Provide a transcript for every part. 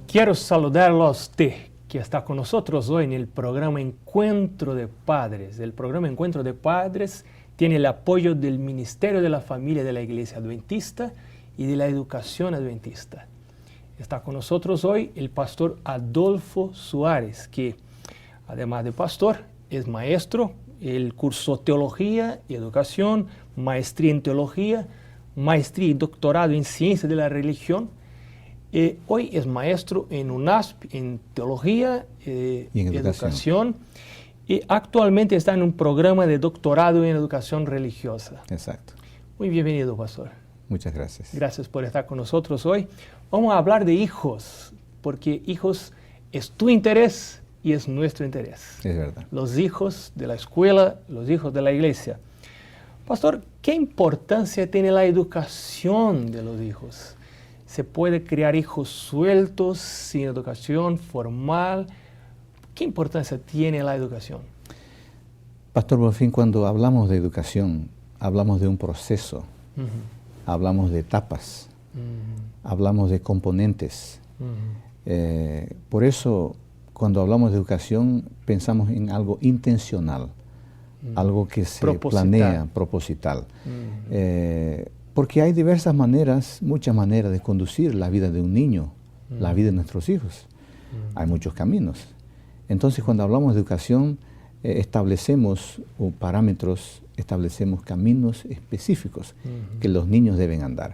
Quiero saludarlo a usted que está con nosotros hoy en el programa Encuentro de Padres. El programa Encuentro de Padres tiene el apoyo del Ministerio de la Familia de la Iglesia Adventista y de la Educación Adventista. Está con nosotros hoy el pastor Adolfo Suárez, que además de pastor es maestro. Él cursó Teología y Educación, Maestría en Teología, Maestría y Doctorado en Ciencias de la Religión. Hoy es maestro en UNASP, en Teología y en Educación. Y actualmente está en un programa de doctorado en Educación Religiosa. Exacto. Muy bienvenido, pastor. Muchas gracias. Gracias por estar con nosotros hoy. Vamos a hablar de hijos, porque hijos es tu interés y es nuestro interés. Es verdad. Los hijos de la escuela, los hijos de la iglesia. Pastor, ¿qué importancia tiene la educación de los hijos? ¿Se puede criar hijos sueltos, sin educación formal? ¿Qué importancia tiene la educación? Pastor Bonfín, cuando hablamos de educación, hablamos de un proceso, hablamos de etapas, hablamos de componentes. Por eso, cuando hablamos de educación, pensamos en algo intencional, algo que se planea, proposital. Porque hay diversas maneras, muchas maneras de conducir la vida de un niño, la vida de nuestros hijos. Hay muchos caminos. Entonces, cuando hablamos de educación, establecemos parámetros, establecemos caminos específicos que los niños deben andar.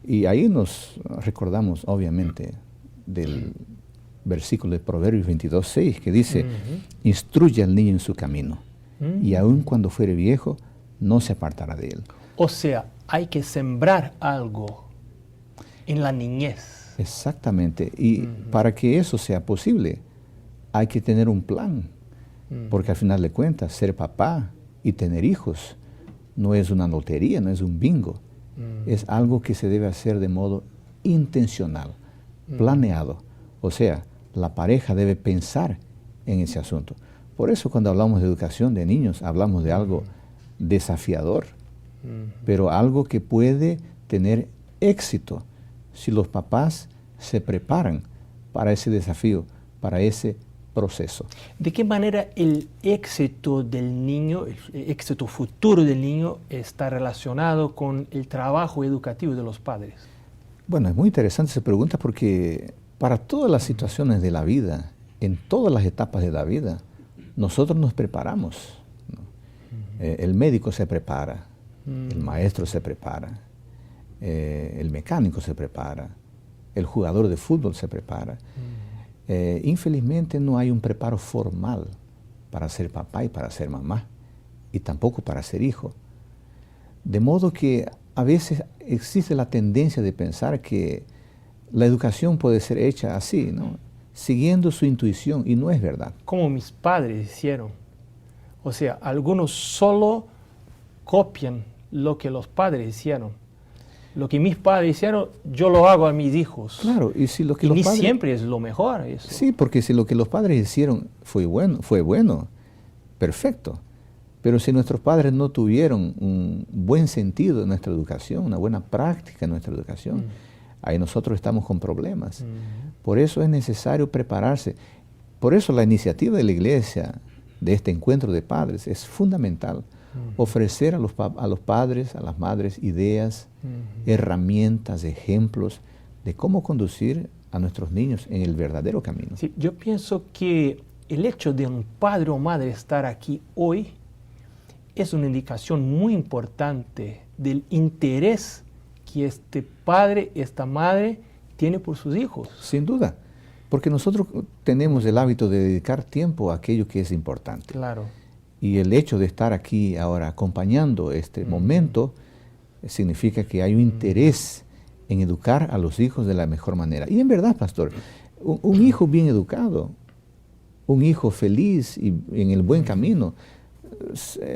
Y ahí nos recordamos, obviamente, del versículo de Proverbios 22:6, que dice, instruye al niño en su camino, y aun cuando fuere viejo, no se apartará de él. O sea, hay que sembrar algo en la niñez. Exactamente. Y para que eso sea posible, hay que tener un plan. Porque al final de cuentas, ser papá y tener hijos no es una lotería, no es un bingo. Es algo que se debe hacer de modo intencional, planeado. O sea, la pareja debe pensar en ese asunto. Por eso cuando hablamos de educación de niños, hablamos de algo desafiador, pero algo que puede tener éxito si los papás se preparan para ese desafío, para ese proceso. ¿De qué manera el éxito del niño, el éxito futuro del niño está relacionado con el trabajo educativo de los padres? Bueno, es muy interesante esa pregunta porque para todas las situaciones de la vida, en todas las etapas de la vida, nosotros nos preparamos, ¿no? El médico se prepara, el maestro se prepara, el mecánico se prepara, el jugador de fútbol se prepara. Infelizmente no hay un preparo formal para ser papá y para ser mamá, y tampoco para ser hijo. De modo que a veces existe la tendencia de pensar que la educación puede ser hecha así, ¿no? Siguiendo su intuición, y no es verdad. Como mis padres hicieron. O sea, algunos solo copian lo que los padres hicieron. Lo que mis padres hicieron, yo lo hago a mis hijos. Claro, y si lo que y los ni padres... siempre es lo mejor eso. Sí, porque si lo que los padres hicieron fue bueno, perfecto. Pero si nuestros padres no tuvieron un buen sentido en nuestra educación, una buena práctica en nuestra educación, ahí nosotros estamos con problemas. Por eso es necesario prepararse. Por eso la iniciativa de la iglesia, de este encuentro de padres, es fundamental. Ofrecer a los padres, a las madres, ideas, herramientas, ejemplos de cómo conducir a nuestros niños en el verdadero camino. Sí, yo pienso que el hecho de un padre o madre estar aquí hoy es una indicación muy importante del interés que este padre, esta madre, tiene por sus hijos. Sin duda, porque nosotros tenemos el hábito de dedicar tiempo a aquello que es importante. Claro. Y el hecho de estar aquí ahora acompañando este momento significa que hay un interés en educar a los hijos de la mejor manera. Y en verdad, pastor, un hijo bien educado, un hijo feliz y en el buen camino,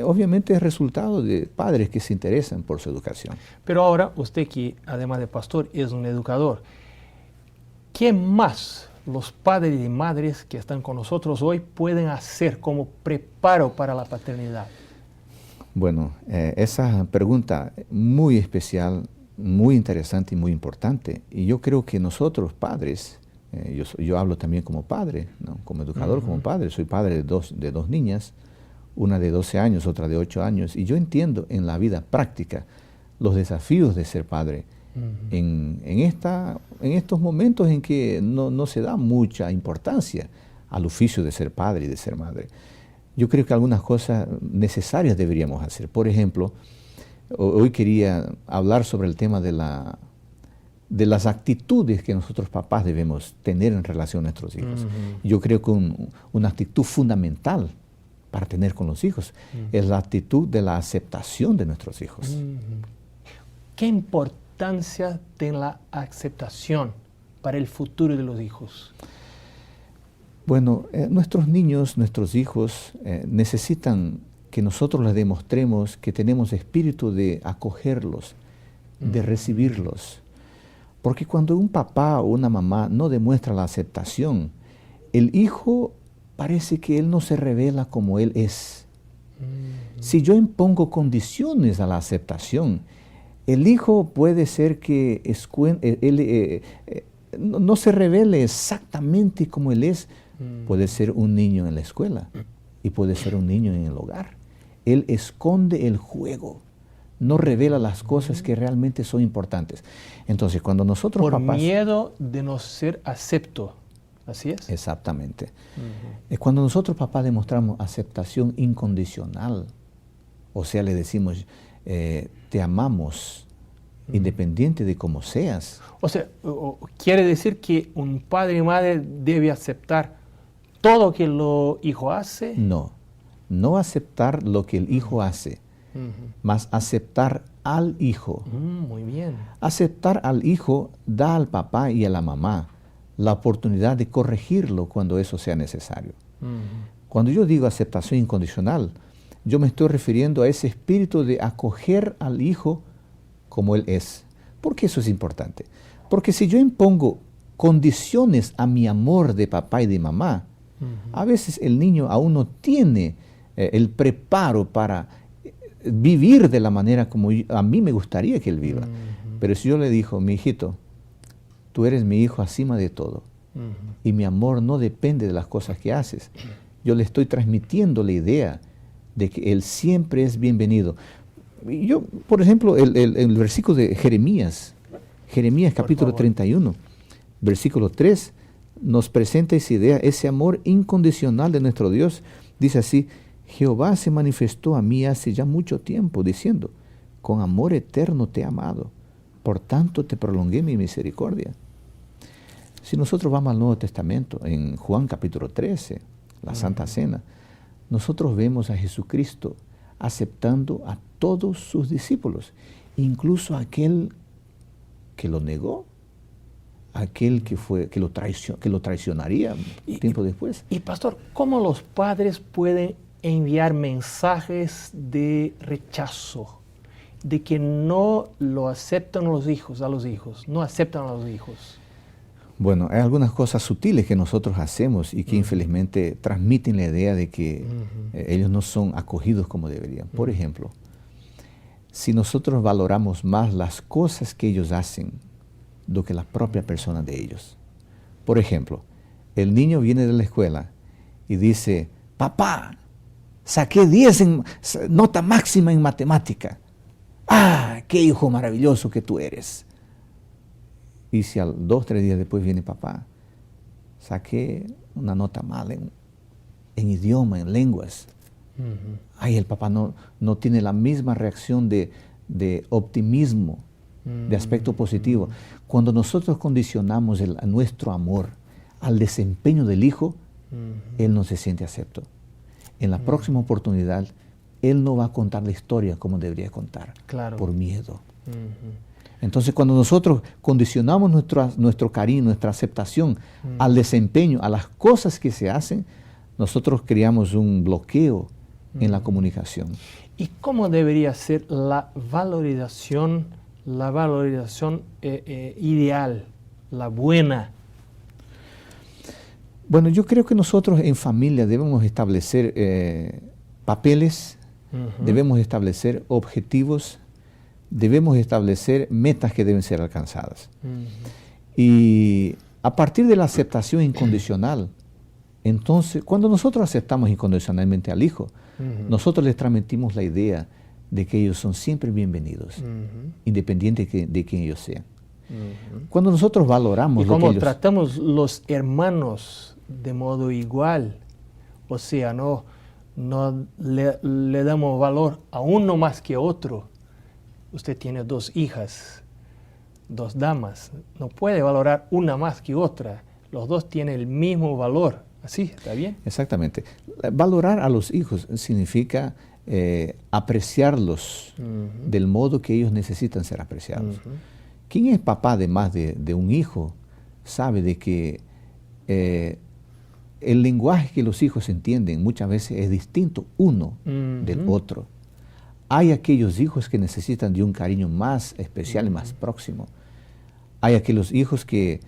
obviamente es resultado de padres que se interesan por su educación. Pero ahora, usted que además de pastor es un educador, ¿qué más los padres y madres que están con nosotros hoy pueden hacer como preparo para la paternidad? Bueno, esa pregunta muy especial, muy interesante y muy importante. Y yo creo que nosotros, padres, Yo hablo también como padre, ¿no? Como educador, como padre. Soy padre de dos niñas, una de 12 años, otra de 8 años, y yo entiendo en la vida práctica los desafíos de ser padre en estos momentos en que no se da mucha importancia al oficio de ser padre y de ser madre. Yo creo que algunas cosas necesarias deberíamos hacer. Por ejemplo, hoy quería hablar sobre el tema de las actitudes que nosotros papás debemos tener en relación a nuestros hijos. Yo creo que una actitud fundamental para tener con los hijos es la actitud de la aceptación de nuestros hijos. ¿Qué importancia tiene la aceptación para el futuro de los hijos? Bueno, nuestros niños, nuestros hijos necesitan que nosotros les demostremos que tenemos espíritu de acogerlos, de recibirlos. Porque cuando un papá o una mamá no demuestra la aceptación, el hijo parece que él no se revela como él es. Si yo impongo condiciones a la aceptación, el hijo puede ser que no se revele exactamente como él es. Puede ser un niño en la escuela y puede ser un niño en el hogar. Él esconde el juego, no revela las cosas que realmente son importantes. Entonces, cuando nosotros por papás... miedo de no ser acepto, ¿así es? Exactamente. Cuando nosotros papás demostramos aceptación incondicional, o sea, le decimos, te amamos, independiente de cómo seas. O sea, quiere decir que un padre y madre debe aceptar todo lo que el hijo hace. No aceptar lo que el hijo hace, mas aceptar al hijo. Muy bien. Aceptar al hijo da al papá y a la mamá la oportunidad de corregirlo cuando eso sea necesario. Cuando yo digo aceptación incondicional, yo me estoy refiriendo a ese espíritu de acoger al hijo como él es. ¿Por qué eso es importante? Porque si yo impongo condiciones a mi amor de papá y de mamá, a veces el niño aún no tiene el preparo para vivir de la manera como a mí me gustaría que él viva. Pero si yo le digo, mi hijito, tú eres mi hijo acima de todo, y mi amor no depende de las cosas que haces, yo le estoy transmitiendo la idea de que él siempre es bienvenido. Yo, por ejemplo, el versículo de Jeremías capítulo 31, versículo 3, nos presenta esa idea, ese amor incondicional de nuestro Dios. Dice así: Jehová se manifestó a mí hace ya mucho tiempo, diciendo, con amor eterno te he amado, por tanto te prolongué mi misericordia. Si nosotros vamos al Nuevo Testamento, en Juan capítulo 13, la Santa Cena, nosotros vemos a Jesucristo aceptando a todos sus discípulos, incluso a aquel que lo negó, aquel que lo traicionaría tiempo después. Y pastor, ¿cómo los padres pueden enviar mensajes de rechazo, de que no lo aceptan a los hijos, no aceptan a los hijos? Bueno, hay algunas cosas sutiles que nosotros hacemos y que infelizmente transmiten la idea de que ellos no son acogidos como deberían. Por ejemplo, si nosotros valoramos más las cosas que ellos hacen do que la propia persona de ellos. Por ejemplo, el niño viene de la escuela y dice, papá, saqué 10 en nota máxima en matemática. ¡Ah, qué hijo maravilloso que tú eres! Y si 2 o 3 días después viene, papá, saqué una nota mala en idioma, en lenguas. Ay, el papá no tiene la misma reacción de optimismo, de aspecto positivo. Cuando nosotros condicionamos nuestro amor al desempeño del hijo, él no se siente acepto. En la próxima oportunidad, él no va a contar la historia como debería contar, por miedo. Entonces, cuando nosotros condicionamos nuestro cariño, nuestra aceptación al desempeño, a las cosas que se hacen, nosotros creamos un bloqueo en la comunicación. ¿Y cómo debería ser la valorización ideal, la buena? Bueno, yo creo que nosotros en familia debemos establecer papeles, debemos establecer objetivos, debemos establecer metas que deben ser alcanzadas. Y a partir de la aceptación incondicional, entonces, cuando nosotros aceptamos incondicionalmente al hijo, nosotros les transmitimos la idea de que ellos son siempre bienvenidos, independiente de quién ellos sean. Cuando nosotros valoramos lo que ellos... tratamos los hermanos de modo igual, o sea, no le damos valor a uno más que a otro. Usted tiene 2 hijas, 2 damas, no puede valorar una más que otra. Los 2 tienen el mismo valor. ¿Así? ¿Está bien? Exactamente. Valorar a los hijos significa apreciarlos del modo que ellos necesitan ser apreciados. ¿Quién es papá además de un hijo sabe de que el lenguaje que los hijos entienden muchas veces es distinto uno del otro? Hay aquellos hijos que necesitan de un cariño más especial y más próximo. Hay aquellos hijos que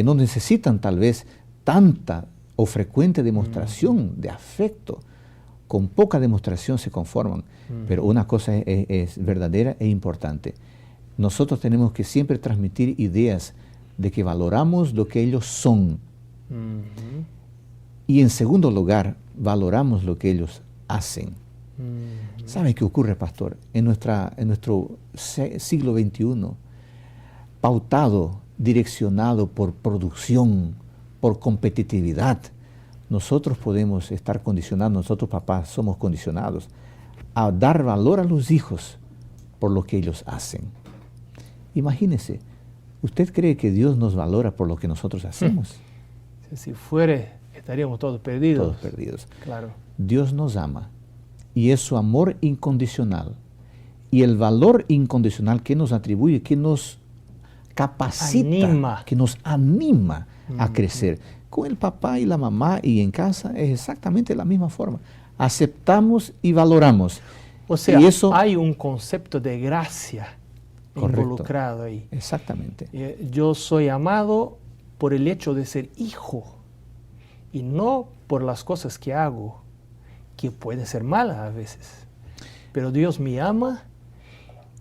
no necesitan tal vez tanta o frecuente demostración de afecto. Con poca demostración se conforman. Pero una cosa es verdadera e importante. Nosotros tenemos que siempre transmitir ideas de que valoramos lo que ellos son. Y en segundo lugar, valoramos lo que ellos hacen. ¿Sabe qué ocurre, pastor? En nuestro siglo XXI, pautado, direccionado por producción, por competitividad, nosotros podemos estar condicionados, nosotros papás somos condicionados a dar valor a los hijos por lo que ellos hacen. Imagínese, ¿usted cree que Dios nos valora por lo que nosotros hacemos? Si fuera, estaríamos todos perdidos. Todos perdidos. Claro. Dios nos ama y es su amor incondicional y el valor incondicional que nos atribuye, que nos capacita, que nos anima a crecer. Con el papá y la mamá y en casa es exactamente la misma forma. Aceptamos y valoramos. O sea, hay un concepto de gracia involucrado ahí. Exactamente. Yo soy amado por el hecho de ser hijo y no por las cosas que hago, que pueden ser malas a veces. Pero Dios me ama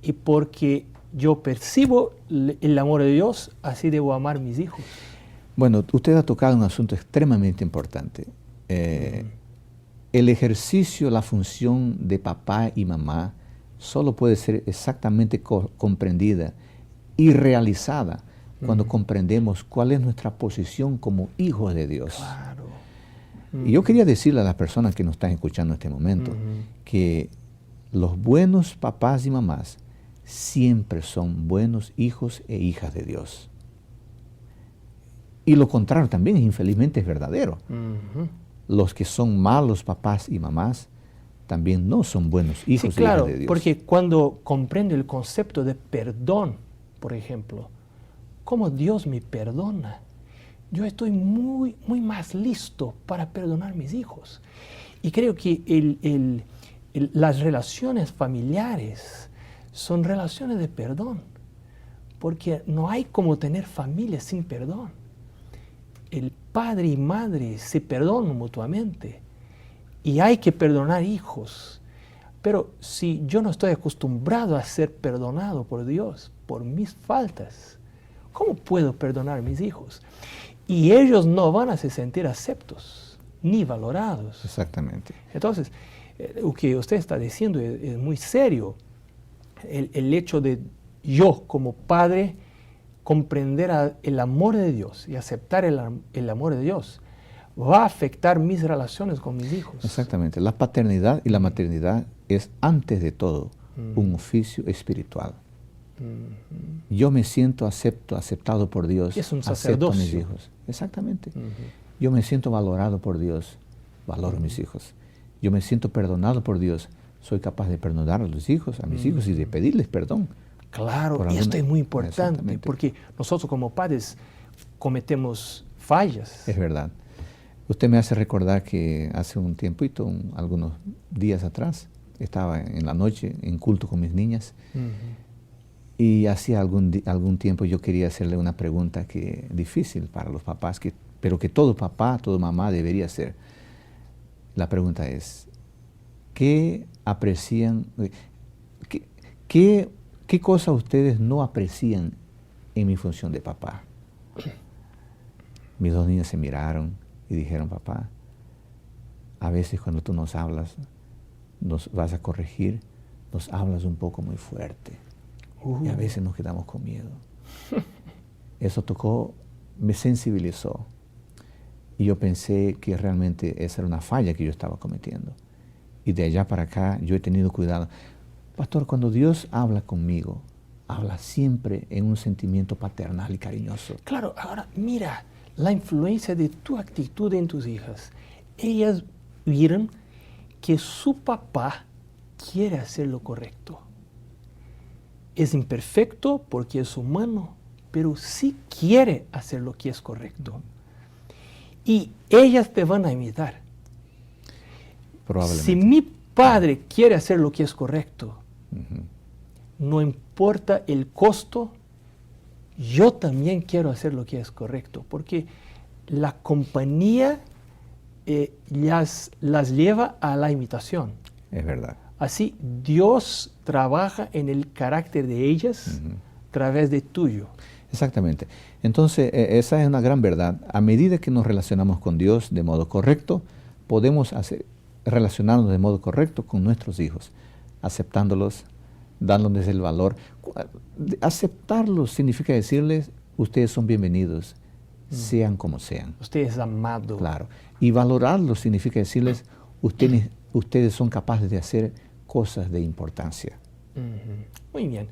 y porque yo percibo el amor de Dios, así debo amar a mis hijos. Bueno, usted ha tocado un asunto extremadamente importante. El ejercicio, la función de papá y mamá solo puede ser exactamente comprendida y realizada cuando comprendemos cuál es nuestra posición como hijos de Dios. Claro. Y yo quería decirle a las personas que nos están escuchando en este momento que los buenos papás y mamás siempre son buenos hijos e hijas de Dios. Y lo contrario también, infelizmente, es verdadero. Los que son malos papás y mamás también no son buenos hijos y hijas de Dios. Porque cuando comprendo el concepto de perdón, por ejemplo, cómo Dios me perdona, yo estoy muy más listo para perdonar a mis hijos. Y creo que las relaciones familiares son relaciones de perdón, porque no hay como tener familia sin perdón. El padre y madre se perdonan mutuamente y hay que perdonar hijos. Pero si yo no estoy acostumbrado a ser perdonado por Dios por mis faltas, ¿cómo puedo perdonar a mis hijos? Y ellos no van a se sentir aceptos ni valorados. Exactamente. Entonces, lo que usted está diciendo es muy serio. El hecho de yo como padre comprender el amor de Dios y aceptar el amor de Dios va a afectar mis relaciones con mis hijos. Exactamente. La paternidad y la maternidad es antes de todo un oficio espiritual. Yo me siento aceptado por Dios. Es un sacerdocio. Acepto a mis hijos. Exactamente. Yo me siento valorado por Dios. Valoro a mis hijos. Yo me siento perdonado por Dios. Soy capaz de perdonar a mis hijos y de pedirles perdón. Claro, y esto es muy importante porque nosotros como padres cometemos fallas. Es verdad. Usted me hace recordar que hace un tiempito, algunos días atrás, estaba en la noche en culto con mis niñas y hacía algún tiempo yo quería hacerle una pregunta difícil para los papás, pero que todo papá, toda mamá debería hacer. La pregunta es, ¿qué aprecian? ¿Qué cosa ustedes no aprecian en mi función de papá? Mis dos niñas se miraron y dijeron, papá, a veces cuando tú nos hablas, nos vas a corregir, nos hablas un poco muy fuerte. Y a veces nos quedamos con miedo. Eso tocó, me sensibilizó. Y yo pensé que realmente esa era una falla que yo estaba cometiendo. Y de allá para acá yo he tenido cuidado. Pastor, cuando Dios habla conmigo, habla siempre en un sentimiento paternal y cariñoso. Claro, ahora mira la influencia de tu actitud en tus hijas. Ellas vieron que su papá quiere hacer lo correcto. Es imperfecto porque es humano, pero sí quiere hacer lo que es correcto. Y ellas te van a imitar. Probablemente. Si mi padre quiere hacer lo que es correcto, no importa el costo, yo también quiero hacer lo que es correcto, porque la compañía las lleva a la imitación. Es verdad. Así Dios trabaja en el carácter de ellas a través de tuyo. Exactamente. Entonces, esa es una gran verdad. A medida que nos relacionamos con Dios de modo correcto, podemos relacionarnos de modo correcto con nuestros hijos, aceptándolos, dándoles el valor. Aceptarlos significa decirles, ustedes son bienvenidos, sean como sean. Ustedes amados. Claro. Y valorarlos significa decirles, ustedes son capaces de hacer cosas de importancia. Muy bien.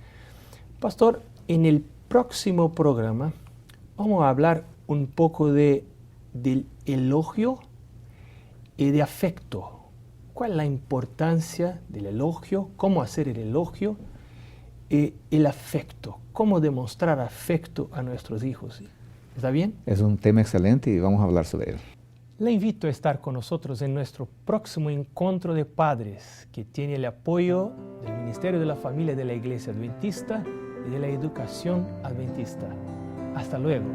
Pastor, en el próximo programa vamos a hablar un poco del elogio y de afecto. ¿Cuál es la importancia del elogio? ¿Cómo hacer el elogio? El afecto. ¿Cómo demostrar afecto a nuestros hijos? ¿Está bien? Es un tema excelente y vamos a hablar sobre él. Le invito a estar con nosotros en nuestro próximo encuentro de padres, que tiene el apoyo del Ministerio de la Familia de la Iglesia Adventista y de la Educación Adventista. Hasta luego.